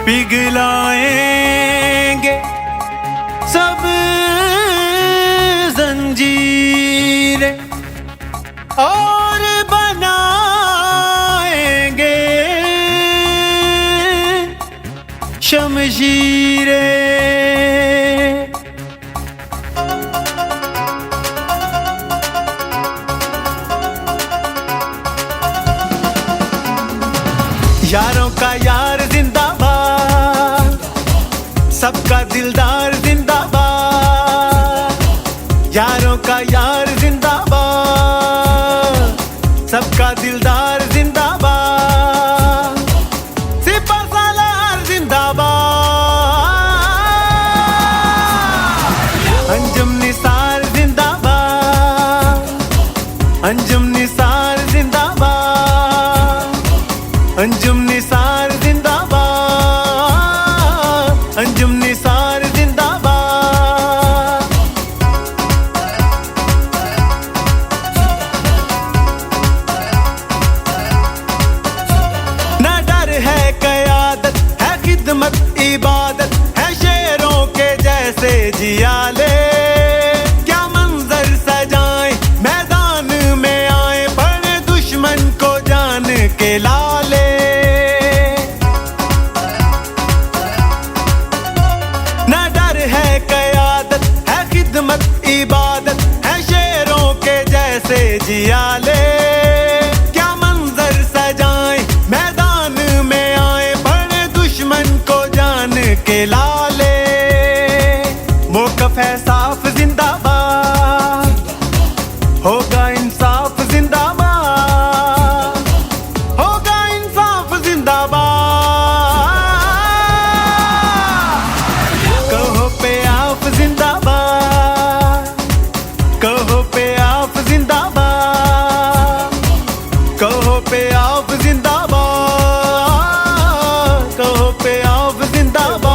पिघलाएंगे सब जंजीरें और बनाएंगे शमशीरें। यारों का यार जिंदाबाद, सबका दिलदार जिंदाबाद। यारों का यार जिंदाबाद, सबका दिलदार जिंदाबाद। सिपह सालार जिंदाबाद। अंजुम निसार जिंदाबाद, अंजुम निसार जिंदाबाद। अंजुम निसार जिंदाबाद, अंजुम निसार जिंदाबाद। ना डर है क़यादत, है खिदमत इबादत, है शेरों के जैसे जियाले। क्या मंजर सजाएं मैदान में आए, पड़े दुश्मन को जान के लाले। इबादत है शेरों के जैसे जियाले। क्या मंजर सजाएं मैदान में आए, पड़े दुश्मन को जान के लाले। मौक़िफ़ है साफ जिंदाबाद, होगा इंसाफ जिंदाबाद, होगा इंसाफ जिंदाबाद। कहो पे आप जिंदाबाद, कहो पे आप जिंदाबाद, कहो पे आप जिंदाबाद, कहो पे आप जिंदाबाद।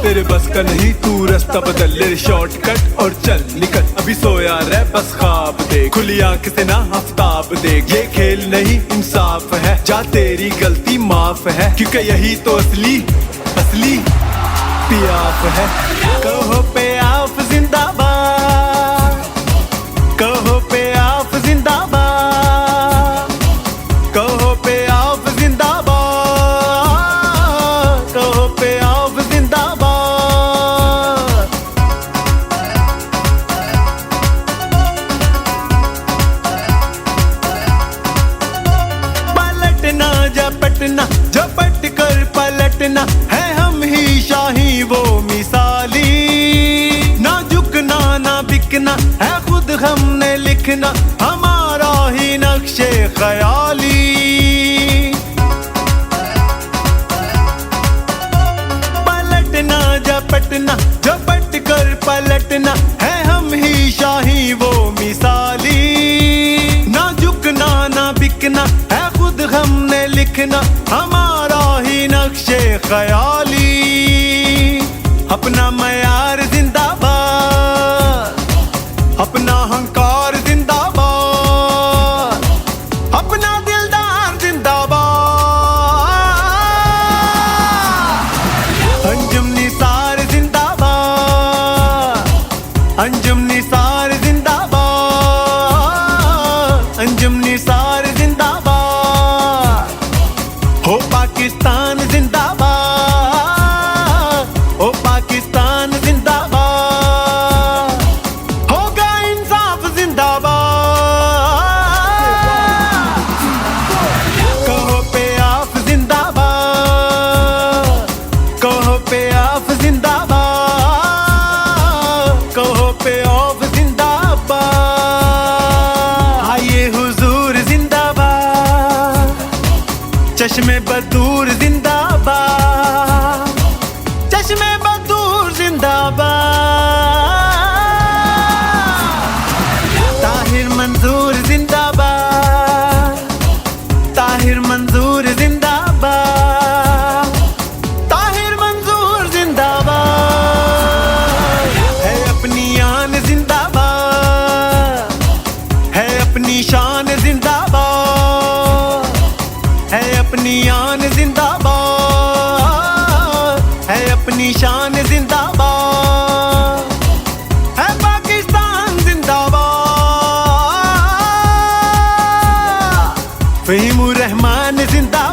तेरे बस का नहीं, तू रास्ता बदल ले, शॉर्टकट और चल निकल। अभी सोया रह बस ख्वाब देख, खुली आंख से ना आफ्ताब देख। ये खेल नहीं इंसाफ है, जा तेरी गलती माफ है, क्योंकि यही तो असली असली पियाफ है। कहो पे आप जिंदाबाद, कहो पे आप जिंदाबाद, कहो पे आप जिंदाबाद, कहो पे आप जिंदाबाद। पलटना झपटना, झपट कर पलटना, है हम ही शाही वो मिसाली। ना झुकना ना बिकना, है खुद हमने लिखना, हमारा ही नक्शे ख्याली। पलटना झपटना, झपट कर पलटना, है हम ही शाही वो मिसाली। ना झुकना ना बिकना, है खुद हमने लिखना, हमारा ही नक्शे ख्याली। अपना मयार जिंदाबाद, अपना हंकार जिंदाबाद, अपना दिलदार जिंदाबाद। अंजुम निसार जिंदाबाद, अंजुम निसार जिंदाबाद, अंजुम निसार जिंदाबाद। हो पाकिस्तान जिंदाबाद, हो पाकिस्तान जिंदाबाद, होगा इंसाफ जिंदाबाद। कहो पे आप जिंदाबाद, कहो पे आप जिंदाबाद, कहो पे आप जिंदाबाद। आइए हुजूर जिंदाबाद, चश्मे बदूर जिंदाबाद, चश्मे बदूर जिंदाबाद। ताहिर मंजूर जिंदाबाद, ताहिर मंजूर जिंदाबाद, ताहिर मंजूर जिंदाबाद। है अपनी आन जिंदाबाद, है अपनी शान जिंदाबाद, है अपनी आन जिंदाबाद। अपनी शान जिंदाबाद, है पाकिस्तान जिंदाबाद, फहीमुर रहमान जिंदाबाद।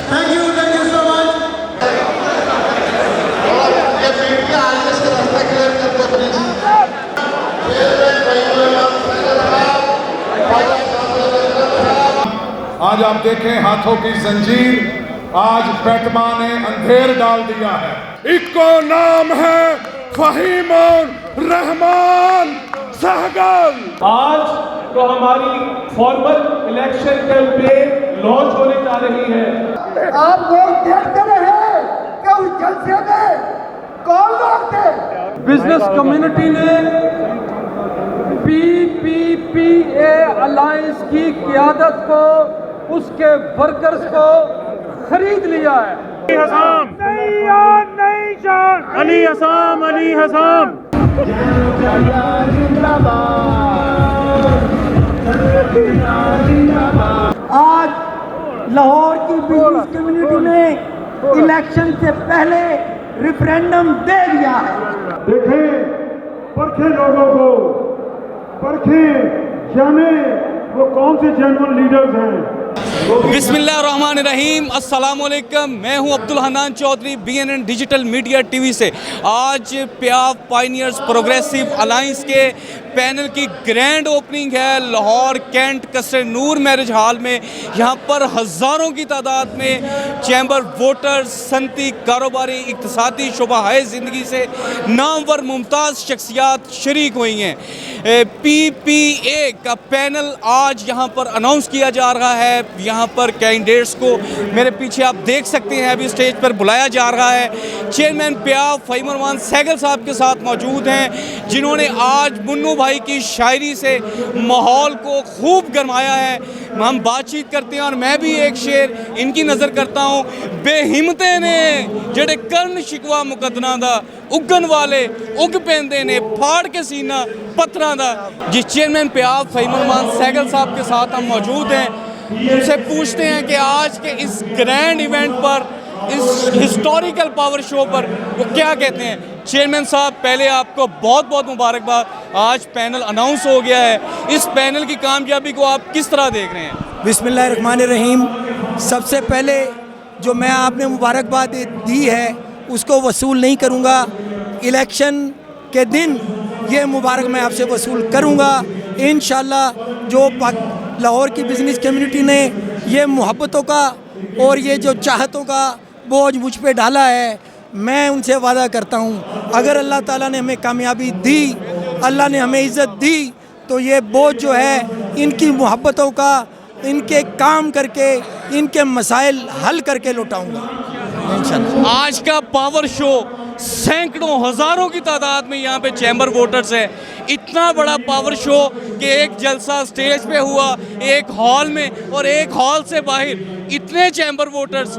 Thank you so much. आज आप देखें हाथों की जंजीर आज पैटमा ने अंधेर डाल दिया है। इनको नाम है फहीमुर रहमान सहगल। आज तो हमारी फॉर्मल इलेक्शन कैंपेन लॉन्च होने जा रही है। आप लोग देखते रहे कि उस जलसे में कौन लोग थे। बिजनेस कम्युनिटी ने PPPA अलायंस की क़यादत को, उसके वर्कर्स को खरीद लिया है। अली हसाम, अली हसाम। आज लाहौर की बिजनेस कम्युनिटी ने इलेक्शन से पहले रेफरेंडम दे दिया है। देखें, परखें लोगों को, परखें, जाने वो कौन से जेन्युइन लीडर्स हैं। बिस्मिल्लाहिर्रहमानिर्रहीम, अस्सलामुअलैकुम। मैं हूं Abdul Hannan Chaudhry, BNN digital media TV से। आज प्याफ पायनियर्स प्रोग्रेसिव अलायंस के पैनल की ग्रैंड ओपनिंग है Lahore cantt Qasre Noor marriage hall में। यहाँ पर हज़ारों की तादाद में चैम्बर वोटर्स, सनती, कारोबारी, इक़्तिसादी शुबा है ज़िंदगी से नामवर मुमताज़ शख्सियात शरीक हुई हैं। PPA का पैनल आज यहाँ पर अनाउंस किया जा रहा है। यहाँ पर कैंडिडेट्स को मेरे पीछे आप देख सकते हैं, अभी स्टेज पर बुलाया जा रहा है। चेयरमैन प्याफ फहीमुर रहमान सहगल साहब के साथ मौजूद हैं, जिन्होंने आज मुन्नू भाई की शायरी से माहौल को खूब गरमाया है। हम बातचीत करते हैं और मैं भी एक शेर इनकी नज़र करता हूँ। बेहिम्मते ने जेड़े करन शिकवा मुकदना दा, उगन वाले उग पेंदे ने फाड़ के सीना पत्थरां दा। जिस चेयरमैन प्याफ फहीमुर रहमान सहगल साहब के साथ हम मौजूद हैं, उनसे पूछते हैं कि आज के इस ग्रैंड इवेंट पर, इस हिस्टोरिकल पावर शो पर वो क्या कहते हैं। चेयरमैन साहब, पहले आपको बहुत बहुत मुबारकबाद। आज पैनल अनाउंस हो गया है, इस पैनल की कामयाबी को आप किस तरह देख रहे हैं। बिस्मिल्लाहिर्रहमानिर्रहीम। सबसे पहले जो मैं आपने मुबारकबाद दी है उसको वसूल नहीं करूँगा। इलेक्शन के दिन ये मुबारक मैं आपसे वसूल करूँगा इंशाल्लाह। जो लाहौर की बिज़नेस कम्युनिटी ने ये मोहब्बतों का और ये जो चाहतों का बोझ मुझ पे डाला है, मैं उनसे वादा करता हूँ अगर अल्लाह ताला ने हमें कामयाबी दी, अल्लाह ने हमें इज़्ज़त दी, तो ये बोझ जो है इनकी मोहब्बतों का, इनके काम करके, इनके मसाइल हल करके लौटाऊँगा इंशाल्लाह। आज का पावर शो सैकड़ों हज़ारों की तादाद में यहाँ पे चैम्बर वोटर्स है। इतना बड़ा पावर शो कि एक जलसा स्टेज पे हुआ एक हॉल में, और एक हॉल से बाहर इतने चैम्बर वोटर्स।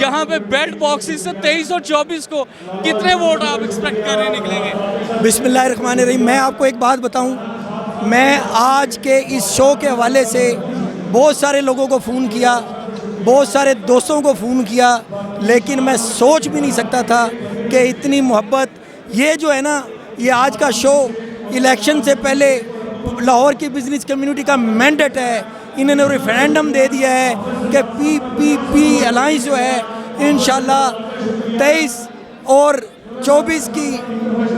यहाँ पे बेल्ट बॉक्सेस से 23 और 24 को कितने वोट आप एक्सपेक्ट कर रहे निकलेंगे। बिस्मिल्लाहिर्रहमानिर्रहीम। मैं आपको एक बात बताऊँ, मैं आज के इस शो के हवाले से बहुत सारे लोगों को फ़ोन किया, बहुत सारे दोस्तों को फ़ोन किया, लेकिन मैं सोच भी नहीं सकता था कि इतनी मोहब्बत। ये जो है ना, ये आज का शो इलेक्शन से पहले लाहौर की बिज़नेस कम्युनिटी का मैंडेट है। इन्होंने रेफरेंडम दे दिया है कि PPP अलायंस जो है इंशाल्लाह 23 और 24 की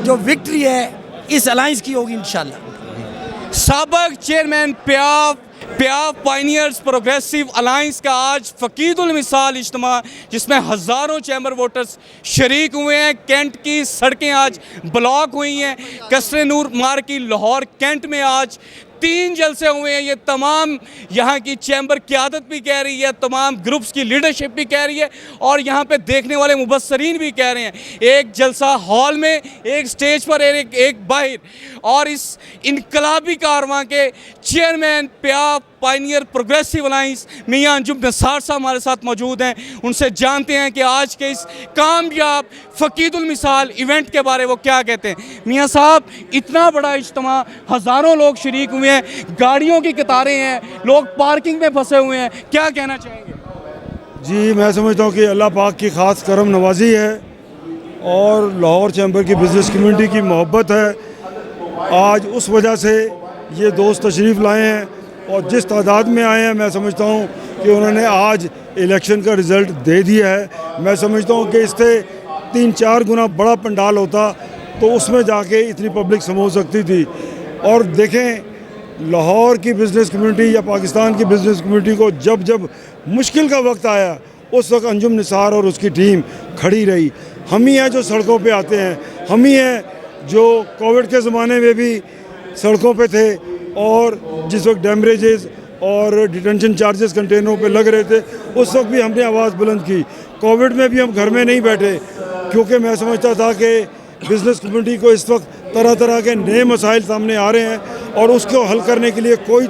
जो विक्ट्री है इस अलायंस की होगी इंशाल्लाह। साबिक चेयरमैन प्याफ पायनियर्स प्रोग्रेसिव अलायंस का आज फ़कीदुल मिसाल इज्तिमा, जिसमें हज़ारों चैम्बर वोटर्स शरीक हुए हैं। कैंट की सड़कें आज ब्लॉक हुई हैं। कसरे नूर मार की लाहौर कैंट में आज 3 जलसे हुए हैं। ये तमाम यहाँ की चैम्बर क़यादत भी कह रही है, तमाम ग्रुप्स की लीडरशिप भी कह रही है, और यहाँ पे देखने वाले मुबस्सरीन भी कह रहे हैं। एक जलसा हॉल में, एक स्टेज पर, एक बाहर। और इस इनकलाबी कारवां के चेयरमैन प्याफ पायनियर प्रोग्रेसिव अलायंस मियां अंजुम निसार साहब हमारे साथ मौजूद हैं। उनसे जानते हैं कि आज के इस कामयाब फ़कीदुल मिसाल इवेंट के बारे वो क्या कहते हैं। मियां साहब, इतना बड़ा इज्तिमा, हज़ारों लोग शरीक हुए हैं, गाड़ियों की कतारें हैं, लोग पार्किंग में फंसे हुए हैं, क्या कहना चाहेंगे? जी, मैं समझता हूँ कि अल्लाह पाक की ख़ास करम नवाजी है और लाहौर चैम्बर की बिज़नेस कम्युनिटी की मोहब्बत है। आज उस वजह से ये दोस्त तशरीफ़ लाए हैं और जिस तादाद में आए हैं, मैं समझता हूँ कि उन्होंने आज इलेक्शन का रिज़ल्ट दे दिया है। मैं समझता हूँ कि इससे 3-4 गुना बड़ा पंडाल होता तो उसमें जाके इतनी पब्लिक समो सकती थी। और देखें, लाहौर की बिज़नेस कम्युनिटी या पाकिस्तान की बिज़नेस कम्युनिटी को जब जब मुश्किल का वक्त आया, उस वक्त अंजुम निसार और उसकी टीम खड़ी रही। हम ही हैं जो सड़कों पे आते हैं, हम ही हैं जो कोविड के ज़माने में भी सड़कों पे थे और जिस वक्त डैमरेजेस और डिटेंशन चार्जेस कंटेनरों पे लग रहे थे, उस वक्त भी हमने आवाज़ बुलंद की। कोविड में भी हम घर में नहीं बैठे, क्योंकि मैं समझता था कि बिज़नेस कम्युनिटी को इस वक्त तरह तरह के नए मसाइल सामने आ रहे हैं और उसको हल करने के लिए कोई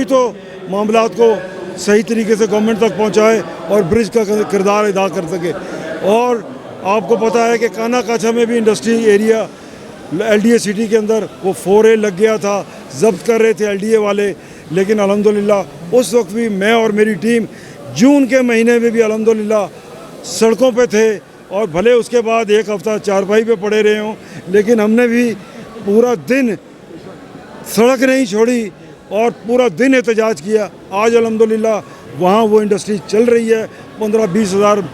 तो मामलात को सही तरीके से गवर्नमेंट तक पहुंचाए और ब्रिज का किरदार अदा कर सके। और आपको पता है कि काना काछा में भी इंडस्ट्री एरिया LDA सिटी के अंदर वो 4A लग गया था, जब्त कर रहे थे LDA वाले, लेकिन अल्हम्दुलिल्लाह उस वक्त भी मैं और मेरी टीम जून के महीने में भी अल्हम्दुलिल्लाह सड़कों पे थे। और भले उसके बाद एक हफ़्ता चारपाई पे पड़े रहे हों, लेकिन हमने भी पूरा दिन सड़क नहीं छोड़ी और पूरा दिन एहतजाज किया। आज अल्हम्दुलिल्लाह वहाँ वो इंडस्ट्री चल रही है, 15-20 हज़ार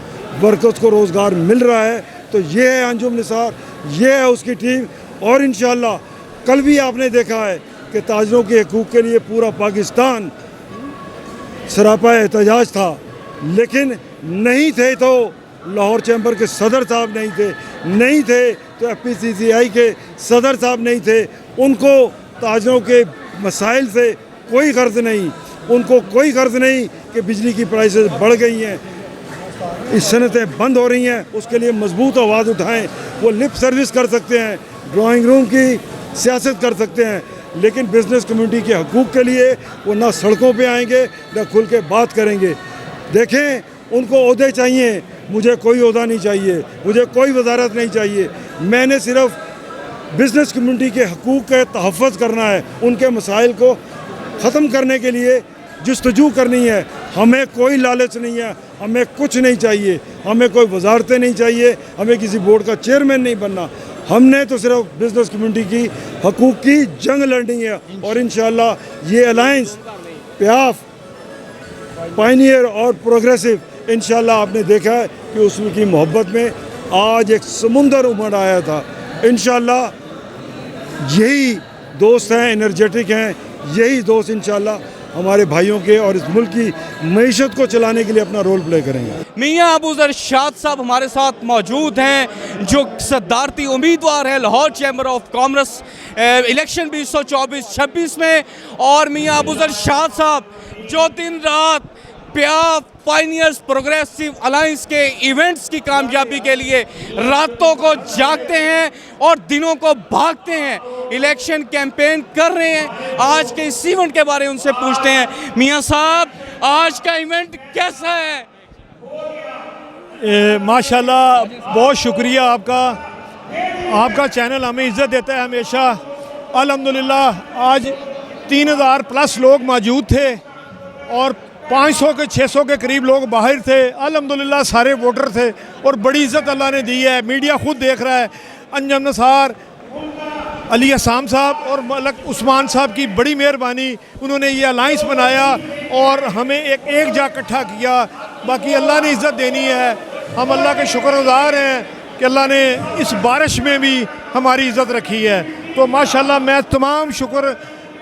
वर्कर्स को रोज़गार मिल रहा है। तो ये है अंजुम निसार, ये है उसकी टीम। और इंशाअल्लाह कल भी आपने देखा है कि ताजरों के हकूक़ के लिए पूरा पाकिस्तान सरापा एहतजाज था, लेकिन नहीं थे तो लाहौर चैम्बर के सदर साहब नहीं थे तो FPCCI के सदर साहब नहीं थे। उनको ताजरों के मसाइल से कोई गर्ज नहीं, उनको कोई गर्ज नहीं कि बिजली की प्राइसेस बढ़ गई हैं, इस सनतें बंद हो रही हैं, उसके लिए मजबूत आवाज़ उठाएं। वो लिप सर्विस कर सकते हैं, ड्राइंग रूम की सियासत कर सकते हैं, लेकिन बिज़नेस कम्युनिटी के हकूक़ के लिए वो ना सड़कों पे आएंगे ना खुल के बात करेंगे। देखें, उनको ओहदे चाहिए, मुझे कोई ओहदा नहीं चाहिए, मुझे कोई वजारत नहीं चाहिए। मैंने सिर्फ बिज़नेस कम्युनिटी के हकूक़ का तहफ़्फ़ुज़ करना है, उनके मसाइल को ख़त्म करने के लिए जस्तजू करनी है। हमें कोई लालच नहीं है, हमें कुछ नहीं चाहिए, हमें कोई वजारतें नहीं चाहिए, हमें किसी बोर्ड का चेयरमैन नहीं बनना। हमने तो सिर्फ बिज़नेस कम्युनिटी की हकूक़ की जंग लड़नी है। और इंशाअल्लाह ये अलायंस प्याफ, पायनियर और प्रोग्रेसिव, इंशाअल्लाह आपने देखा है कि उसकी मोहब्बत में आज एक समुंदर उमड़ आया था। इंशाअल्लाह यही दोस्त हैं, एनर्जेटिक हैं, यही दोस्त इंशाअल्लाह हमारे भाइयों के और इस मुल्क की मईशत को चलाने के लिए अपना रोल प्ले करेंगे। मियां अबू ज़र शाद साहब हमारे साथ मौजूद हैं, जो सदारती उम्मीदवार हैं Lahore chamber of commerce election 2024-26 में। और मियां अबू ज़र शाद साहब जो दिन रात प्याफ पायनियर्स प्रोग्रेसिव अलायंस के इवेंट्स की कामयाबी के लिए रातों को जागते हैं और दिनों को भागते हैं, इलेक्शन कैंपेन कर रहे हैं। आज के इस इवेंट के बारे में उनसे पूछते हैं। मियां साहब, आज का इवेंट कैसा है? माशाल्लाह, बहुत शुक्रिया आपका चैनल हमें इज़्ज़त देता है हमेशा। अल्हम्दुलिल्लाह आज 3000 प्लस लोग मौजूद थे और 500 के 600 के करीब लोग बाहर थे। अल्हम्दुलिल्लाह सारे वोटर थे और बड़ी इज़्ज़त अल्लाह ने दी है। मीडिया खुद देख रहा है। अंजुम निसार, अली असाम साहब और मलक उस्मान साहब की बड़ी मेहरबानी, उन्होंने ये अलायंस बनाया और हमें एक जा इकट्ठा किया। बाकी अल्लाह ने इज़्ज़त देनी है, हम अल्लाह के शुक्रगुज़ार हैं कि अल्लाह ने इस बारिश में भी हमारी इज़्ज़त रखी है। तो माशाल्लाह मैं तमाम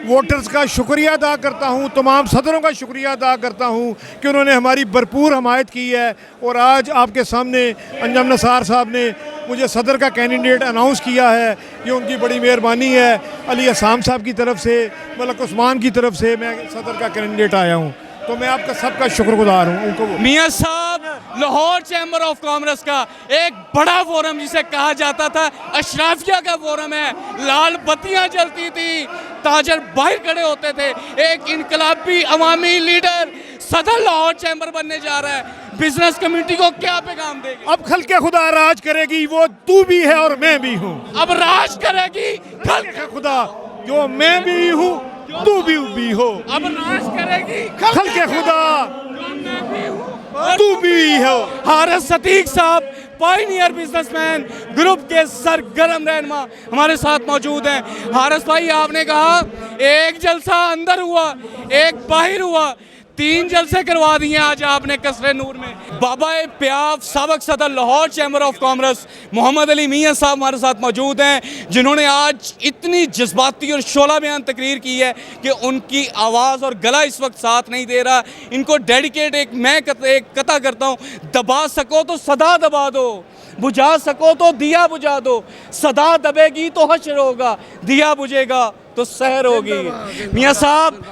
वोटर्स का शुक्रिया अदा करता हूँ, तमाम सदरों का शुक्रिया अदा करता हूँ कि उन्होंने हमारी भरपूर हमायत की है। और आज आपके सामने अंजुम निसार साहब ने मुझे सदर का कैंडिडेट अनाउंस किया है, ये उनकी बड़ी मेहरबानी है। अली असाम साहब की तरफ से, मलक उस्मान की तरफ से मैं सदर का कैंडिडेट आया हूँ, तो मैं आपका सबका शुक्रगुजार हूँ उनको। मियां साहब, लाहौर चैम्बर ऑफ कॉमर्स का एक बड़ा फोरम जिसे कहा जाता था अशराफिया का फोरम है, लाल बत्तियां जलती थी, ताजर बाहर खड़े होते थे। एक इनकलाबी अवामी लीडर सदर लाहौर चैम्बर बनने जा रहा है, बिजनेस कम्युनिटी को क्या पैगाम देगी? अब खल के खुदा राज करेगी, वो तू भी है और मैं भी हूँ। अब राज करेगी खल के खुदा, जो मैं भी हूँ तू भी हो। अब राज करेगी खल के खुदा, तू भी हो। हारिस सतीक साहब पायनियर बिजनेसमैन ग्रुप के सरगर्म रहनुमा हमारे साथ मौजूद हैं। हारिस भाई, आपने कहा एक जलसा अंदर हुआ, एक बाहर हुआ, 3 जलसे करवा दिए आज आपने कसरे नूर में। बाबा प्याफ साबक सदर Lahore chamber of commerce Mohammad Ali Mian साहब हमारे साथ मौजूद हैं, जिन्होंने आज इतनी जज्बाती और शोला बयान तकरीर की है कि उनकी आवाज़ और गला इस वक्त साथ नहीं दे रहा। इनको डेडिकेट एक कथा करता हूँ, दबा सको तो सदा दबा दो, बुझा सको तो दिया बुझा दो, सदा दबेगी तो हश्र होगा, दिया बुझेगा तो सहर होगी। मियाँ साहब,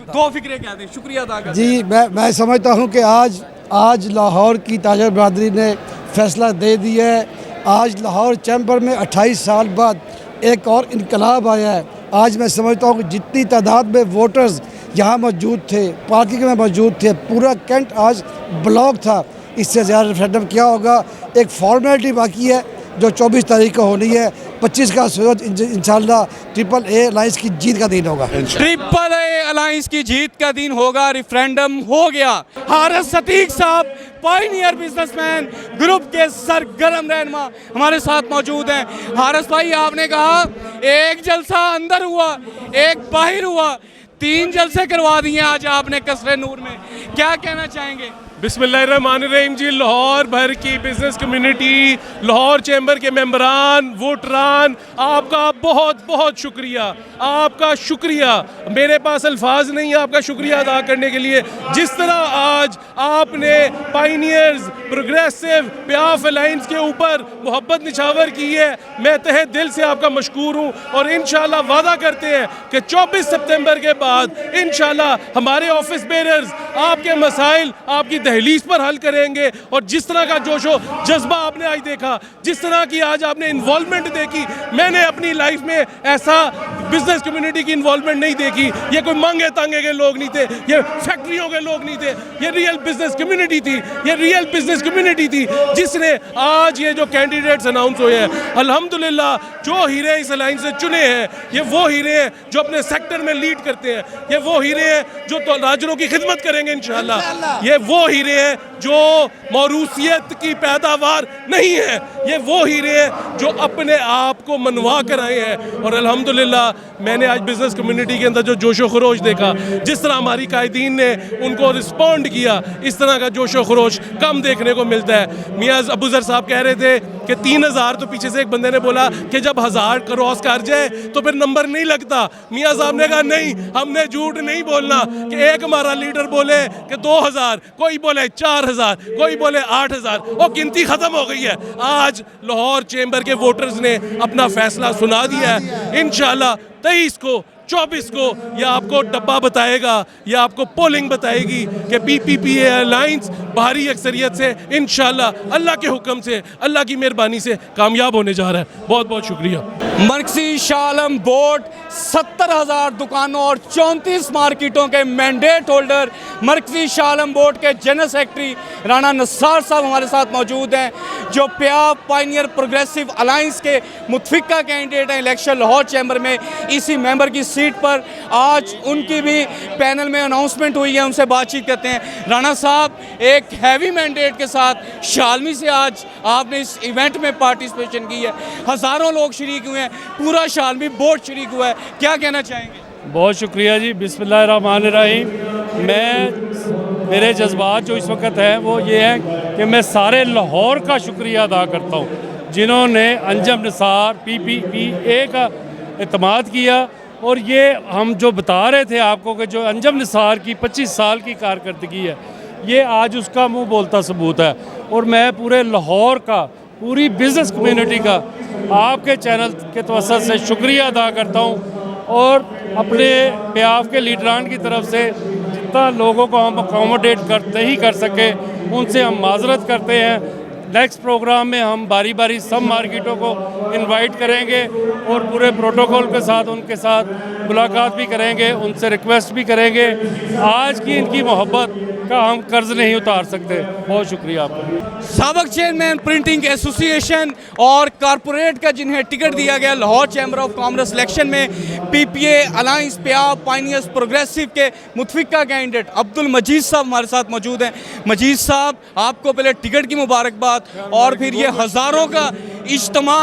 2 फिक्रे क्या दें, शुक्रिया अदा करते हैं। जी, मैं समझता हूँ कि आज लाहौर की ताजर बरदरी ने फैसला दे दिया है। आज लाहौर चैम्बर में 28 साल बाद एक और इनकलाब आया है। आज मैं समझता हूँ कि जितनी तादाद में वोटर्स यहाँ मौजूद थे, पार्किंग में मौजूद थे, पूरा कैंट आज ब्लॉक था। इससे ज़्यादा रेफरेंडम क्या होगा? एक फॉर्मेलिटी बाकी है जो 24 तारीख को होनी है। 25 का सूरज इंशाल्लाह ट्रिपल ए अलायंस की जीत का दिन होगा। ट्रिपल ए अलायंस की जीत का दिन होगा, रेफरेंडम हो गया। हारिस सतीक साहब पायनियर बिजनेसमैन ग्रुप के सरगर्म रहनुमा हमारे साथ मौजूद हैं। हारिस भाई, आपने कहा एक जलसा अंदर हुआ, एक बाहर हुआ, 3 जलसे करवा दिए आज आपने कसरे नूर में, क्या कहना चाहेंगे? बिस्मिल्लाहिर्रहमानिर्रहीम जी। लाहौर भर की बिज़नेस कम्युनिटी, लाहौर चैम्बर के मेंबरान, वोटरान, आपका बहुत बहुत शुक्रिया, आपका शुक्रिया। मेरे पास अल्फाज नहीं है आपका शुक्रिया अदा करने के लिए। जिस तरह आज आपने पायनियर्स प्रोग्रेसिव प्याफ अलायंस के ऊपर मोहब्बत निछावर की है, मैं तहे दिल से आपका मशकूर हूँ। और इंशाल्लाह वादा करते हैं कि 24 सितंबर के बाद इंशाल्लाह हमारे ऑफिस बेरर्स आपके मसाइल आपकी दहलीज पर हल करेंगे। और जिस तरह का जोशो जज्बा आपने आज देखा, जिस तरह की आज आपने इन्वॉल्वमेंट देखी, मैंने अपनी लाइफ में ऐसा बिजनेस कम्युनिटी की इन्वॉल्वमेंट नहीं देखी। ये कोई मांगे तांगे के लोग नहीं थे, ये फैक्ट्रियों के लोग नहीं थे, ये रियल बिजनेस कम्युनिटी थी, ये रियल बिजनेस कम्युनिटी थी जिसने आज ये जो कैंडिडेट्स अनाउंस हुए हैं, अल्हम्दुलिल्लाह जो हीरे इस अलायंस से चुने हैं, ये वो हीरे हैं जो अपने सेक्टर में लीड करते हैं, ये वो हीरे हैं जो तो राजरों की खिदमत करेंगे इंशाल्लाह, ये वो हीरे हैं जो मौरूसियत की पैदावार नहीं है, ये वो हीरे हैं जो अपने आप को मनवा कर आए हैं। और अल्हम्दुलिल्लाह मैंने आज बिजनेस कम्युनिटी के अंदर जो जोशो खरोश देखा, जिस तरह हमारी कायदीन ने उनको रिस्पॉन्ड किया, इस तरह का जोशो खरोश कम देखने को मिलता है। मियाँ अबू ज़र साहब कह रहे थे कि 3000, तो पीछे से एक बंदे ने बोला कि जब 1000 क्रॉस कर जाए तो फिर नंबर नहीं लगता। मियाँ साहब ने कहा नहीं, हमने झूठ नहीं बोलना कि एक हमारा लीडर बोले कि 2000, कोई बोले 4000, कोई बोले 8000, वो गिनती ख़त्म हो गई है। आज लाहौर चैम्बर के वोटर्स ने अपना फैसला सुना दिया है। इंशाल्लाह 23 को 24 को यह आपको डब्बा बताएगा, यह आपको पोलिंग बताएगी कि PPP अलायंस भारी अक्सरियत से इंशाल्लाह अल्लाह के हुक्म से, अल्लाह की मेहरबानी से कामयाब होने जा रहा है। बहुत बहुत शुक्रिया। मरकज़ी शाह आलम बोर्ड 70,000 दुकानों और 34 मार्केटों के मैंडेट होल्डर मरकज़ी शाह आलम बोर्ड के जनरल सेक्रेटरी राना नस्सार साहब हमारे साथ मौजूद हैं, जो प्याफ पायनियर प्रोग्रेसिव अलायंस के मुतफिका कैंडिडेट हैं इलेक्शन लाहौर चैम्बर में। इसी मेंबर की सीट पर आज उनकी भी पैनल में अनाउंसमेंट हुई है, उनसे बातचीत करते हैं। राना साहब, एक हैवी मैंडेट के साथ शालमी से आज आपने इस इवेंट में पार्टिसिपेशन की है, हज़ारों लोग शरीक हुए हैं, पूरा शालमी बोर्ड शरीक हुआ है, क्या कहना चाहेंगे? बहुत शुक्रिया जी। बिस्मिल्लाहिर्रहमानिर्रहीम। मेरे जज्बात जो इस वक्त हैं वो ये हैं कि मैं सारे लाहौर का शुक्रिया अदा करता हूँ जिन्होंने अंजम निसार PPPA का इत्माद किया। और ये हम जो बता रहे थे आपको कि जो अंजम निसार की 25 साल की कारकर्दगी है, ये आज उसका मुंह बोलता सबूत है। और मैं पूरे लाहौर का, पूरी बिज़नेस कम्युनिटी का आपके चैनल के तवज्जुह से शुक्रिया अदा करता हूँ। और अपने प्याफ के लीडरान की तरफ से जितना लोगों को हम अकोमोडेट नहीं कर सके, उनसे हम माजरत करते हैं। नेक्स्ट प्रोग्राम में हम बारी बारी सब मार्केटों को इनवाइट करेंगे और पूरे प्रोटोकॉल के साथ उनके साथ मुलाकात भी करेंगे, उनसे रिक्वेस्ट भी करेंगे। आज की इनकी मोहब्बत का हम कर्ज नहीं उतार सकते। बहुत शुक्रिया आपका। साबिक चेयरमैन प्रिंटिंग एसोसिएशन और कारपोरेट का जिन्हें टिकट दिया गया Lahore chamber of commerce election में पीपीए अलायंस प्याव पायनियर्स प्रोग्रेसिव के मुतफिका कैंडिडेट अब्दुल मजीद साहब हमारे साथ मौजूद हैं। मजीद साहब, आपको पहले टिकट की मुबारकबाद और फिर ये हज़ारों का इज्तिमा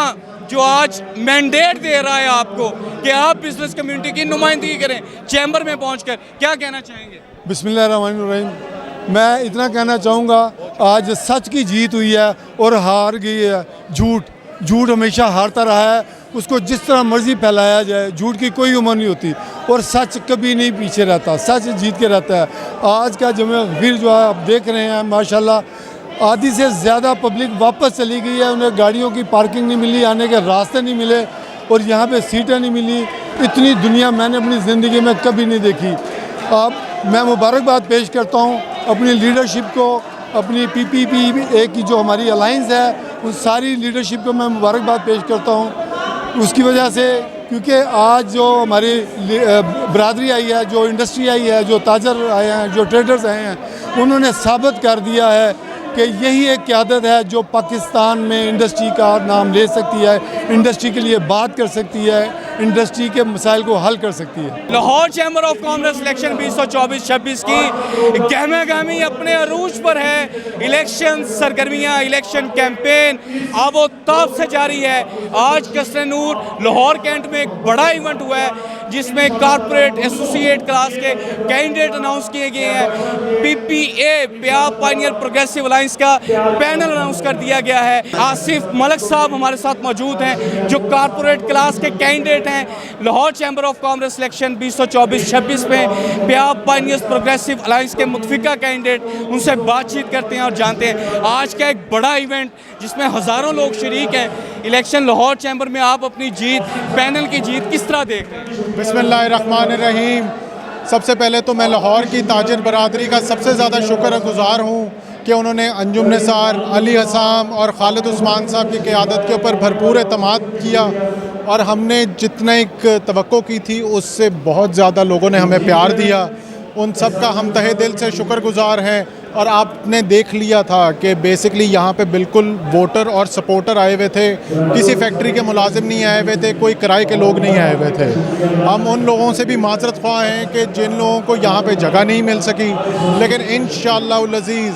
जो आज मैंडेट दे रहा है आपको कि आप बिजनेस कम्युनिटी की नुमाइंदगी करें चैम्बर में पहुंचकर, क्या कहना चाहेंगे? बिस्मिल्लाहिर्रहमानिर्रहीम। मैं इतना कहना चाहूँगा, आज सच की जीत हुई है और हार गई है झूठ हमेशा हारता रहा है। उसको जिस तरह मर्जी फैलाया जाए, झूठ की कोई उम्र नहीं होती और सच कभी नहीं पीछे रहता, सच जीत के रहता है। आज का जमे फिर जो है आप देख रहे हैं, माशाल्लाह आधी से ज़्यादा पब्लिक वापस चली गई है। उन्हें गाड़ियों की पार्किंग नहीं मिली, आने के रास्ते नहीं मिले और यहाँ पे सीटें नहीं मिली। इतनी दुनिया मैंने अपनी ज़िंदगी में कभी नहीं देखी। अब मैं मुबारकबाद पेश करता हूँ अपनी लीडरशिप को, अपनी पीपीपी की जो हमारी अलायंस है उन सारी लीडरशिप को मैं मुबारकबाद पेश करता हूँ। उसकी वजह से क्योंकि आज जो हमारी बरादरी आई है, जो इंडस्ट्री आई है, जो ताजर आए हैं, जो ट्रेडर्स आए हैं, उन्होंने साबित कर दिया है कि यही एक क़यादत है जो पाकिस्तान में इंडस्ट्री का नाम ले सकती है, इंडस्ट्री के लिए बात कर सकती है, इंडस्ट्री के मसाइल को हल कर सकती है। Lahore chamber of commerce election 2024-26 की गहमा-गहमी अपने अरूज पर है। इलेक्शन सरगर्मियाँ, इलेक्शन कैंपेन अब वो ताब से जारी है। आज कसरे नूर लाहौर कैंट में एक बड़ा इवेंट हुआ है जिसमें कारपोरेट एसोसिएट क्लास के कैंडिडेट अनाउंस किए गए हैं। पीपीए प्याव पायनियर प्रोग्रेसिव अलायंस का पैनल अनाउंस कर दिया गया है। आसिफ मलक साहब हमारे साथ मौजूद हैं जो कारपोरेट क्लास के कैंडिडेट हैं Lahore chamber of commerce election 2024-26 में प्याव पायनियर्स प्रोग्रेसिव अलायंस के मुतफिका कैंडिडेट। उनसे बातचीत करते हैं और जानते हैं आज का एक बड़ा इवेंट जिसमें हज़ारों लोग शरीक हैं। इलेक्शन लाहौर चैम्बर में आप अपनी जीत, पैनल की जीत किस तरह देख रहे हैं? बिस्मिल्लाहिर्रहमानिर्रहीम। सबसे पहले तो मैं लाहौर की ताजिर बरादरी का सबसे ज़्यादा शुक्रगुज़ार हूँ कि उन्होंने अंजुम निसार, अली हसाम और खालिद उस्मान साहब की क़यादत के ऊपर भरपूर एतमाद किया और हमने जितना एक तवक्को की थी उससे बहुत ज़्यादा लोगों ने हमें प्यार दिया। उन सब का हम तहे दिल से शुक्रगुज़ार हैं। और आपने देख लिया था कि बेसिकली यहाँ पे बिल्कुल वोटर और सपोर्टर आए हुए थे, किसी फैक्ट्री के मुलाजिम नहीं आए हुए थे, कोई किराए के लोग नहीं आए हुए थे। हम उन लोगों से भी माजरत ख्वाह हैं कि जिन लोगों को यहाँ पे जगह नहीं मिल सकी, लेकिन इंशाअल्लाह अज़ीज़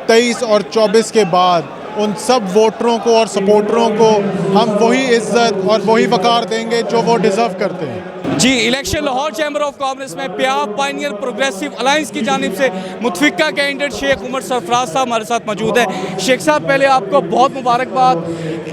23 और 24 के बाद उन सब वोटरों को और सपोर्टरों को हम वही इज़्ज़त और वही वक़ार देंगे जो वो डिज़र्व करते हैं। जी, election Lahore chamber of commerce में प्याव पायनियर प्रोग्रेसिव अलायंस की जानिब से मुतफिका कैंडिडेट शेख उमर सरफराज साहब हमारे साथ मौजूद है। शेख साहब, पहले आपको बहुत मुबारकबाद।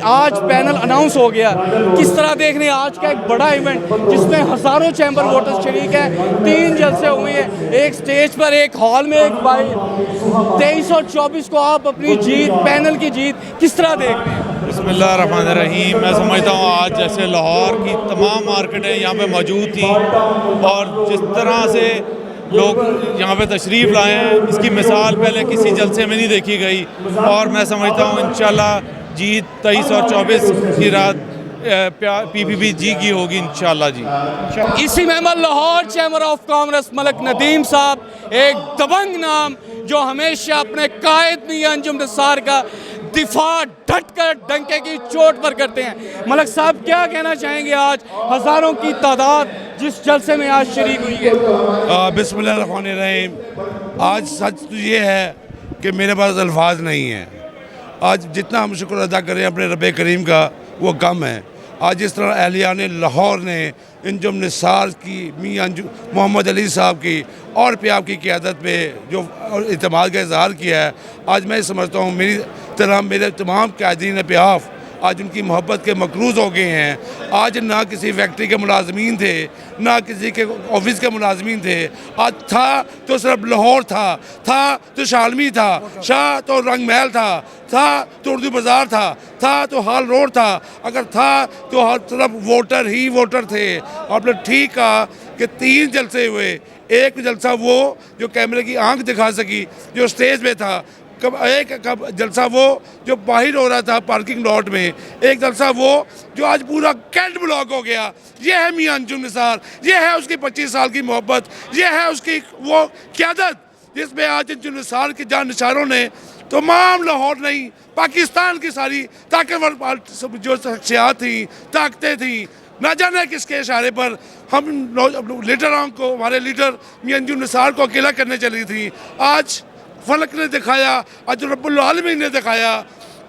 आज पैनल अनाउंस हो गया, किस तरह देख रहे हैं आज का एक बड़ा इवेंट जिसमें हज़ारों चैम्बर वोटर्स शरीक हैं? 3 जलसे हुए हैं, एक स्टेज पर, एक हॉल में, एक बाहर। 23 और 24 को आप अपनी जीत, पैनल की जीत किस तरह देख रहे हैं? बिस्मिल्लाहिर्रहमानिर्रहीम। मैं समझता हूँ आज जैसे लाहौर की तमाम मार्केटें यहाँ पे मौजूद थी और जिस तरह से लोग यहाँ पे तशरीफ़ लाए हैं, इसकी मिसाल पहले किसी जलसे में नहीं देखी गई और मैं समझता हूँ इंशाल्लाह जीत 23 और 24 की रात पीपीपी जी की होगी इंशाल्लाह जी। इसी member Lahore chamber of commerce Malik Nadeem साहब, एक दबंग नाम जो हमेशा अपने कायद मियां अंजुम निसार का दिफा डट कर डंके की चोट पर करते हैं। मलक साहब, क्या कहना चाहेंगे आज हज़ारों की तादाद जिस जलसे में आज शरीक हुई है? बिस्मिल्लाहिर्रहमानिर्रहीम। आज सच तो ये है कि मेरे पास अल्फाज नहीं हैं। आज जितना हम शुक्र अदा करें अपने रब करीम का वो कम है। आज जिस तरह अहलियान लाहौर ने अंजुम निसार की, मियां मोहम्मद अली साहब की और प्याव की क़यादत पे जो इत्मीनान का इजहार किया है, आज मैं समझता हूँ मेरी तरह मेरे तमाम कायदीन प्याव आज उनकी मोहब्बत के मकरूज़ हो गए हैं। आज ना किसी फैक्ट्री के मुलाजमीन थे, ना किसी के ऑफिस के मुलाजमीन थे। आज था तो सिर्फ लाहौर था तो शालमी था, शाह तो रंग महल था तो उर्दू बाज़ार था तो हाल रोड था। अगर था तो हर तरफ वोटर ही वोटर थे। आपने ठीक कहा कि 3 जलसे हुए। एक जलसा वो जो कैमरे की आंख दिखा सकी, जो स्टेज पे था, कब जलसा वो जो बाहर हो रहा था पार्किंग लॉट में, एक जलसा वो जो आज पूरा कैंट ब्लॉक हो गया। ये है मियां अंजुम निसार, ये है उसकी 25 साल की मोहब्बत, ये है उसकी वो क़यादत जिसमें आज अंजुम निसार के जान निसारों ने तमाम लाहौर नहीं पाकिस्तान की सारी ताकतवर जो शख्सियात थी, ताकतें थी, ना जाने किसके इशारे पर हम लीडरों को, हमारे लीडर मियां अंजुम निसार को अकेला करने चली थी। आज फलक ने दिखाया, आज रब्बुल आलमीन ने दिखाया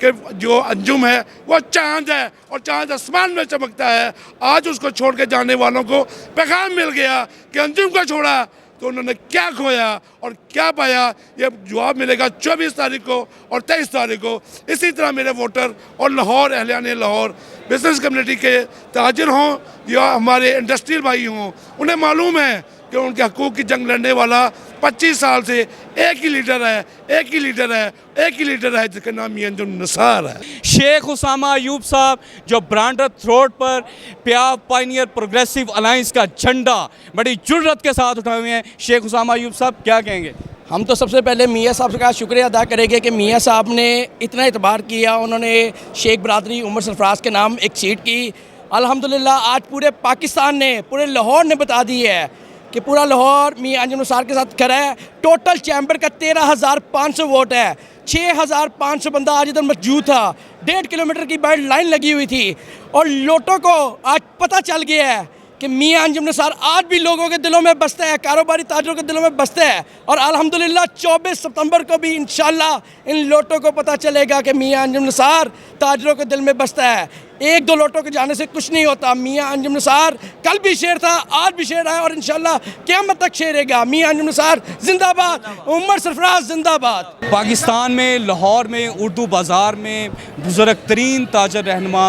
कि जो अंजुम है वो चांद है और चांद आसमान में चमकता है। आज उसको छोड़ के जाने वालों को पैगाम मिल गया कि अंजुम को छोड़ा तो उन्होंने क्या खोया और क्या पाया, ये जवाब मिलेगा 24 तारीख को और 23 तारीख को। इसी तरह मेरे वोटर और लाहौर अहलियाने लाहौर बिजनेस कम्युनिटी के ताजिर हों या हमारे इंडस्ट्रियल भाई हों, उन्हें मालूम है कि उनके हकूक़ की जंग लड़ने वाला 25 साल से एक ही लीडर है, एक ही लीडर है, एक ही लीडर है जिसका नाम मियां अंजुम निसार है। शेख उसामा अयूब साहब जो ब्रांडथ रोड पर प्याव पाइनियर प्रोग्रेसिव अलायंस का झंडा बड़ी जुर्रत के साथ उठाए हुए हैं। शेख उसामा अयूब साहब क्या कहेंगे? हम तो सबसे पहले मियाँ साहब का शुक्रिया अदा करेंगे कि मियाँ साहब ने इतना एतबार किया, उन्होंने शेख बरादरी उमर सरफराज के नाम एक सीट की। अल्हम्दुलिल्लाह आज पूरे पाकिस्तान ने, पूरे लाहौर ने बता दी है कि पूरा लाहौर मियां अंजुम निसार के साथ खड़ा है। टोटल चैम्बर का 13,500 वोट है, 6,500 बंदा आज इधर मौजूद था, 1.5 किलोमीटर की बड़ी लाइन लगी हुई थी और लोटों को आज पता चल गया है कि मियां अंजुम निसार आज भी लोगों के दिलों में बसता है, कारोबारी ताजरों के दिलों में बसता है। और अल्हम्दुलिल्लाह 24 सितंबर को भी इंशाल्लाह इन लोटों को पता चलेगा कि मियां अंजुम निसार ताजरों के दिल में बसता है। एक दो लोटों के जाने से कुछ नहीं होता। मियां अंजुम निसार कल भी शेर था, आज भी शेर है और इंशाल्लाह क़यामत तक शेर रहेगा। मियां अंजुम निसार जिंदाबाद, उमर सरफराज जिंदाबाद। पाकिस्तान में लाहौर में उर्दू बाज़ार में बुज़ुर्ग तरीन ताजर रहनुमा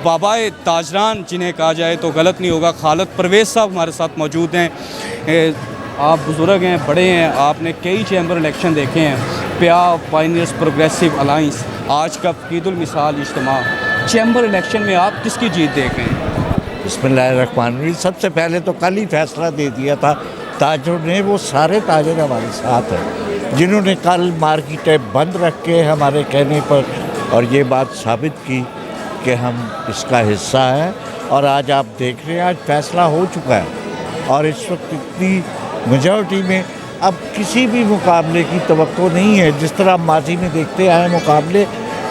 बाबाए ताजरान जिन्हें कहा जाए तो गलत नहीं होगा, खालिद परवेज़ साहब हमारे साथ मौजूद हैं। आप बुज़ुर्ग हैं, बड़े हैं, आपने कई चैम्बर इलेक्शन देखे हैं। प्याव पाइनियर्स प्रोग्रेसिव अलायंस आज का ईद उल मिसाल इज्तिमा, चैम्बर इलेक्शन में आप किसकी जीत देख रहे हैं? बिस्मिल्लाहिर्रहमानिर्रहीम। सबसे पहले तो कल ही फैसला दे दिया था ताजरों ने, वो सारे ताजर हमारे साथ हैं जिन्होंने कल मार्केटें बंद रख के हमारे कहने पर और ये बात साबित की कि हम इसका हिस्सा हैं। और आज आप देख रहे हैं आज फैसला हो चुका है और इस वक्त इतनी मेजॉरिटी में अब किसी भी मुकाबले की तवक्को नहीं है। जिस तरह माजी में देखते आए मुकाबले,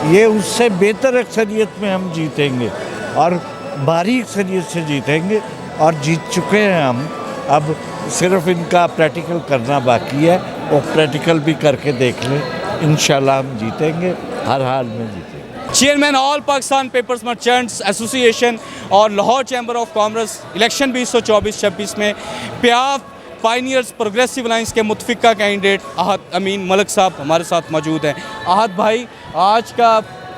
ये उससे बेहतर अक्सरियत में हम जीतेंगे और भारी अक्सरियत से जीतेंगे और जीत चुके हैं हम। अब सिर्फ इनका प्रैक्टिकल करना बाकी है, वो प्रैक्टिकल भी करके देख लें, इंशाल्लाह हम जीतेंगे, हर हाल में जीतेंगे। Chairman all Pakistan papers merchants association और Lahore chamber of commerce election 2024-26 में प्याव पाइनियर्स प्रोग्रेसिव अलायंस के मुतफिका कैंडिडेट आहद अमीन मलिक साहब हमारे साथ मौजूद हैं। आहद भाई, आज का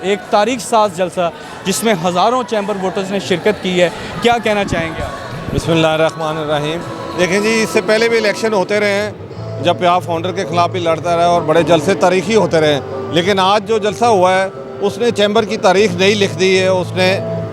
एक तारीख साज जलसा जिसमें हज़ारों चैम्बर वोटर्स ने शिरकत की है, क्या कहना चाहेंगे आप? बिस्मिल्लाहिर्रहमानिर्रहीम। देखें जी, इससे पहले भी इलेक्शन होते रहे हैं जब प्याव फाउंडर के ख़िलाफ़ भी लड़ता रहा और बड़े जलसे तारीखी होते रहे, लेकिन आज जो जलसा हुआ है उसने चैम्बर की तारीख नहीं लिख दी है। उसने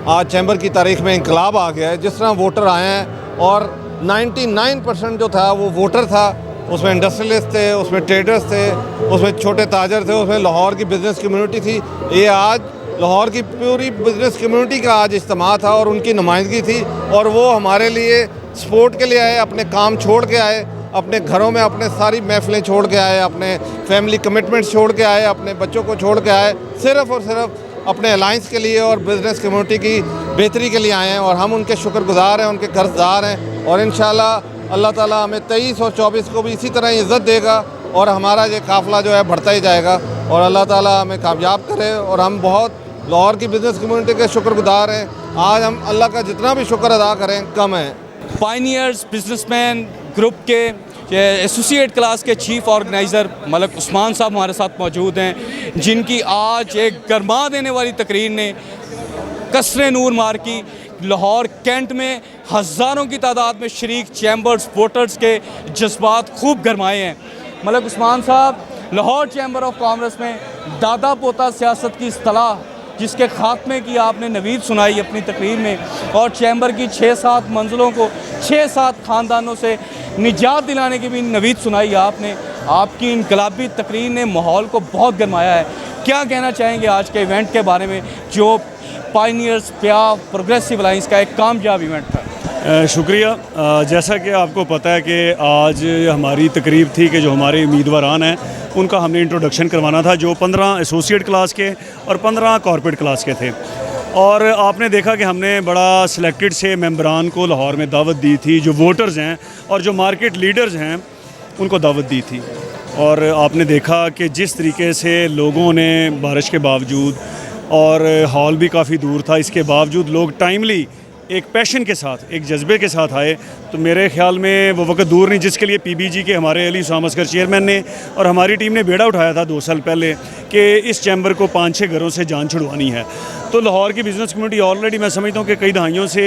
आज चैम्बर की तारीख में इंकलाब आ गया है। जिस तरह वोटर आए हैं और 99% जो था वो वोटर था, उसमें इंडस्ट्रियलिस्ट थे, उसमें ट्रेडर्स थे, उसमें छोटे ताजर थे, उसमें लाहौर की बिज़नेस कम्युनिटी थी। ये आज लाहौर की पूरी बिज़नेस कम्युनिटी का आज इज्तिमा था और उनकी नुमाइंदगी थी और वो हमारे लिए सपोर्ट के लिए आए, अपने काम छोड़ के आए, अपने घरों में अपने सारी महफिलें छोड़ के आए, अपने फैमिली कमिटमेंट्स छोड़ के आए, अपने बच्चों को छोड़ के आए, सिर्फ़ और सिर्फ अपने अलायंस के लिए और बिज़नेस कम्युनिटी की बेहतरी के लिए आए हैं और हम उनके शुक्रगुज़ार हैं, उनके कर्जदार हैं। और इंशाल्लाह अल्लाह ताला हमें 23 और 24 को भी इसी तरह इज़्ज़त देगा और हमारा ये काफ़िला जो है बढ़ता ही जाएगा और अल्लाह ताला हमें कामयाब करे। और हम बहुत लाहौर की बिज़नेस कम्युनिटी के शुक्रगुज़ार हैं। आज हम अल्लाह का जितना भी शुक्र अदा करें कम है। पाइनियर्स बिजनेसमैन ग्रुप के एसोसिएट क्लास के चीफ ऑर्गेनाइज़र मलिक उस्मान साहब हमारे साथ मौजूद हैं, जिनकी आज एक गरमा देने वाली तकरीर ने कसरे नूर मार की। लाहौर कैंट में हज़ारों की तादाद में शरीक चैम्बर्स वोटर्स के जज्बात खूब गरमाए हैं। मलिक उस्मान साहब, लाहौर चैम्बर ऑफ कॉमर्स में दादा पोता सियासत की इस्तिलाह जिसके ख़ात्मे की आपने नवीद सुनाई अपनी तकरीर में और चैम्बर की 6-7 मंजिलों को 6-7 ख़ानदानों से निजात दिलाने की भी नवीद सुनाई आपने। आपकी इनकलाबी तकरीर ने माहौल को बहुत गरमाया है। क्या कहना चाहेंगे आज के इवेंट के बारे में, जो पायनियर्स प्याफ प्रोग्रेसिव अलायंस का एक कामयाब इवेंट था? शुक्रिया। जैसा कि आपको पता है कि आज हमारी तकरीब थी कि जो हमारे उम्मीदवारान हैं उनका हमने इंट्रोडक्शन करवाना था, जो 15 एसोसिएट क्लास के और 15 कॉर्पोरेट क्लास के थे। और आपने देखा कि हमने बड़ा सिलेक्टेड से मेंबरान को लाहौर में दावत दी थी, जो वोटर्स हैं और जो मार्केट लीडर्स हैं उनको दावत दी थी। और आपने देखा कि जिस तरीके से लोगों ने बारिश के बावजूद, और हॉल भी काफ़ी दूर था, इसके बावजूद लोग टाइमली एक पैशन के साथ, एक जज्बे के साथ आए। तो मेरे ख्याल में वो वक्त दूर नहीं जिसके लिए पीबीजी के हमारे अली हुसाम असगर चेयरमैन ने और हमारी टीम ने बेड़ा उठाया था 2 साल पहले कि इस चैम्बर को 5-6 घरों से जान छुड़वानी है। तो लाहौर की बिज़नेस कम्युनिटी ऑलरेडी मैं समझता हूँ कि कई दहाइयों से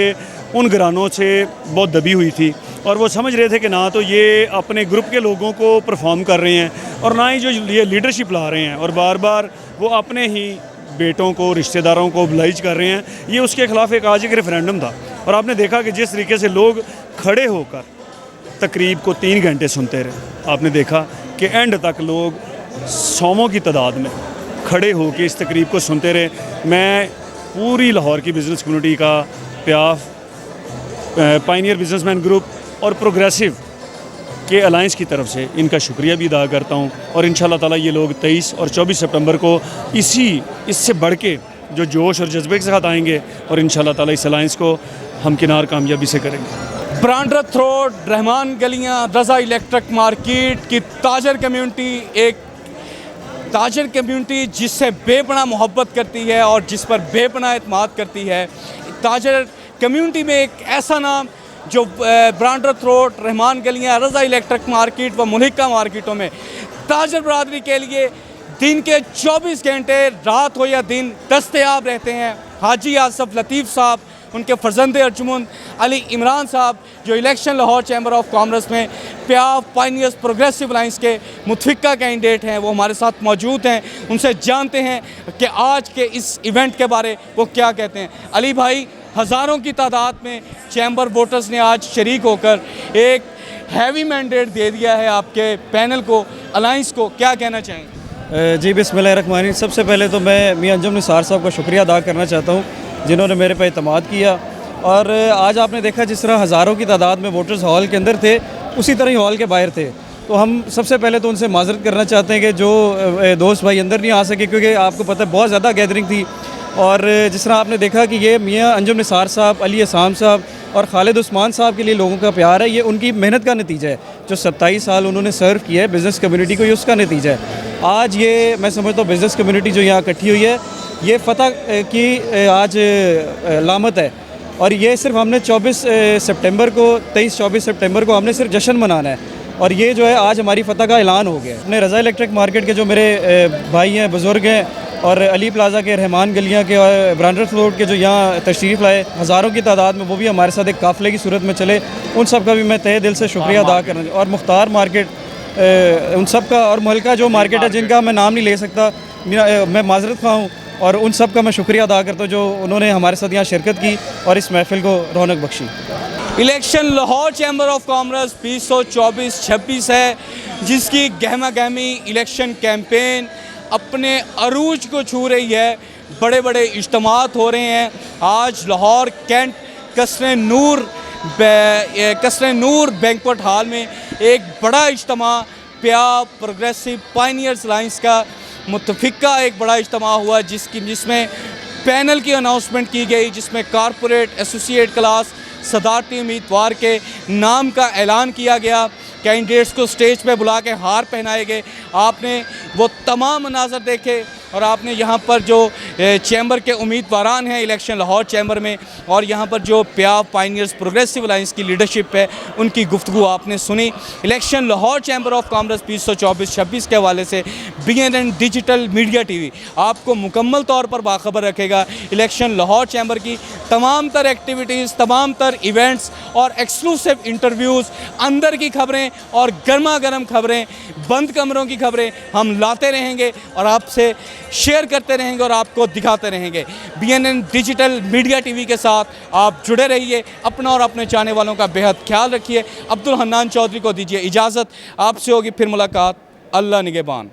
उन घरानों से बहुत दबी हुई थी, और वो समझ रहे थे कि ना तो ये अपने ग्रुप के लोगों को परफॉर्म कर रहे हैं और ना ही जो ये लीडरशिप ला रहे हैं, और बार बार वो अपने ही बेटों को, रिश्तेदारों को ओबलाइज कर रहे हैं। ये उसके ख़िलाफ़ एक आज एक रेफरेंडम था, और आपने देखा कि जिस तरीके से लोग खड़े होकर तकरीब को 3 घंटे सुनते रहे। आपने देखा कि एंड तक लोग 100 की तादाद में खड़े होकर इस तकरीब को सुनते रहे। मैं पूरी लाहौर की बिज़नेस कम्युनिटी का, प्याफ, पायनियर बिजनेसमैन ग्रुप और प्रोग्रेसिव के अलायंस की तरफ से इनका शुक्रिया भी अदा करता हूँ। और इंशाल्लाह ताला ये लोग 23 और 24 सितंबर को इससे बढ़ के जो जोश और जज्बे के साथ आएंगे, और इंशाल्लाह ताला इस अलायंस को हम किनार कामयाबी से करेंगे। ब्रांड्रथ रोड, रहमान गलियाँ, रज़ा इलेक्ट्रिक मार्केट की ताजर कम्युनिटी, एक ताजर कम्युनिटी जिससे बेपनाह मोहब्बत करती है और जिस पर बेपनाह एतमाद करती है। ताजर कम्युनिटी में एक ऐसा नाम जो ब्रांड्रथ रोड, रहमान गलियाँ, रज़ा इलेक्ट्रिक मार्केट व मुल्हिका मार्केटों में ताजर बरादरी के लिए दिन के 24 घंटे, रात हो या दिन, दस्तयाब रहते हैं। हाजी आसफ लतीफ़ साहब, उनके फर्जंदे अर्जुमंद अली इमरान साहब, जो election Lahore chamber of commerce में प्याफ पायनियर्स प्रोग्रेसिव अलायंस के मुतफिका कैंडिडेट हैं, वो हमारे साथ मौजूद हैं। उनसे जानते हैं कि आज के इस इवेंट के बारे वो क्या कहते हैं। अली भाई, हज़ारों की तादाद में चैम्बर वोटर्स ने आज शरीक होकर एक हैवी मैंडेट दे दिया है आपके पैनल को, अलायंस को, क्या कहना चाहेंगे? जी बिस्मिल्लाहिर्रहमानिर्रहीम। सबसे पहले तो मैं मियां अंजुम निसार साहब का शुक्रिया अदा करना चाहता हूँ, जिन्होंने मेरे पे एतमाद किया। और आज आपने देखा जिस तरह हज़ारों की तादाद में वोटर्स हॉल के अंदर थे, उसी तरह ही हॉल के बाहर थे। तो हम सबसे पहले तो उनसे माजरत करना चाहते हैं कि जो दोस्त भाई अंदर नहीं आ सके, क्योंकि आपको पता है बहुत ज़्यादा गैदरिंग थी। और जिस तरह आपने देखा कि ये मियां अंजुम निसार साहब, अली हुसाम साहब और खालिद उस्मान साहब के लिए लोगों का प्यार है, ये उनकी मेहनत का नतीजा है। जो 27 साल उन्होंने सर्व किया है बिज़नेस कम्युनिटी को, ये उसका नतीजा है। आज ये मैं समझता हूँ बिज़नेस कम्युनिटी जो यहाँ इकट्ठी हुई है, ये फ़तह की आज लामत है। और ये सिर्फ हमने 24 सितंबर को 23-24 सितंबर को हमने सिर्फ जश्न मनाना है, और ये जो है आज हमारी फ़तह का ऐलान हो गया है। अपने रज़ा इलेक्ट्रिक मार्केट के जो मेरे भाई हैं, बुज़ुर्ग हैं, और अली प्लाजा के, रहमान गलियाँ के और ब्रांड्रथ रोड के जो यहाँ तशरीफ़ लाए हज़ारों की तादाद में, वो भी हमारे साथ एक काफ़िले की सूरत में चले, उन सब का भी मैं तहे दिल से शुक्रिया अदा करना। और मुख्तार मार्केट, उन सब का, और मुल्का जो मार्केट है जिनका मैं नाम नहीं ले सकता, मैं माजरत खा हूँ, और उन सब का मैं शुक्रिया अदा करता हूँ जो उन्होंने हमारे साथ यहाँ शिरकत की और इस महफिल को रौनक बख्शी। Election Lahore chamber of commerce 2024-26 है, जिसकी गहमा गहमी इलेक्शन कैंपेन अपने अरूज को छू रही है। बड़े बड़े इज्तिमात हो रहे हैं। आज लाहौर कैंट कसरे नूर बैंक्वेट हॉल में एक बड़ा इज्तिमा प्याफ प्रोग्रेसिव पायनियर्स अलायंस का मुतफिका एक बड़ा इज्तिमा हुआ, जिसमें पैनल की अनाउंसमेंट की गई, जिसमें कारपोरेट, एसोसिएट क्लास, सदारती उम्मीदवार के नाम का ऐलान किया गया। कैंडिडेट्स को स्टेज पे बुला के हार पहनाए गए। आपने वो तमाम मनाज़र देखे, और आपने यहाँ पर जो चैम्बर के उम्मीदवारान हैं इलेक्शन लाहौर चैम्बर में, और यहाँ पर जो प्याफ पायनियर्स प्रोग्रेसिव अलायंस की लीडरशिप है, उनकी गुफ्तगू आपने सुनी। Election Lahore chamber of commerce 2024-26 के हवाले से BNN डिजिटल मीडिया TV आपको मुकम्मल तौर पर बाखबर रखेगा। इलेक्शन लाहौर चैम्बर की तमाम तर एक्टिविटीज़, तमाम तर इवेंट्स और एक्सक्लूसिव इंटरव्यूज़, अंदर की खबरें और गर्मा गर्म खबरें, बंद कमरों की खबरें हम लाते रहेंगे और आपसे शेयर करते रहेंगे और आपको दिखाते रहेंगे। BNN डिजिटल मीडिया TV के साथ आप जुड़े रहिए। अपना और अपने चाहने वालों का बेहद ख्याल रखिए। अब्दुल हन्नान चौधरी को दीजिए इजाज़त। आपसे होगी फिर मुलाकात। अल्लाह निगहबान।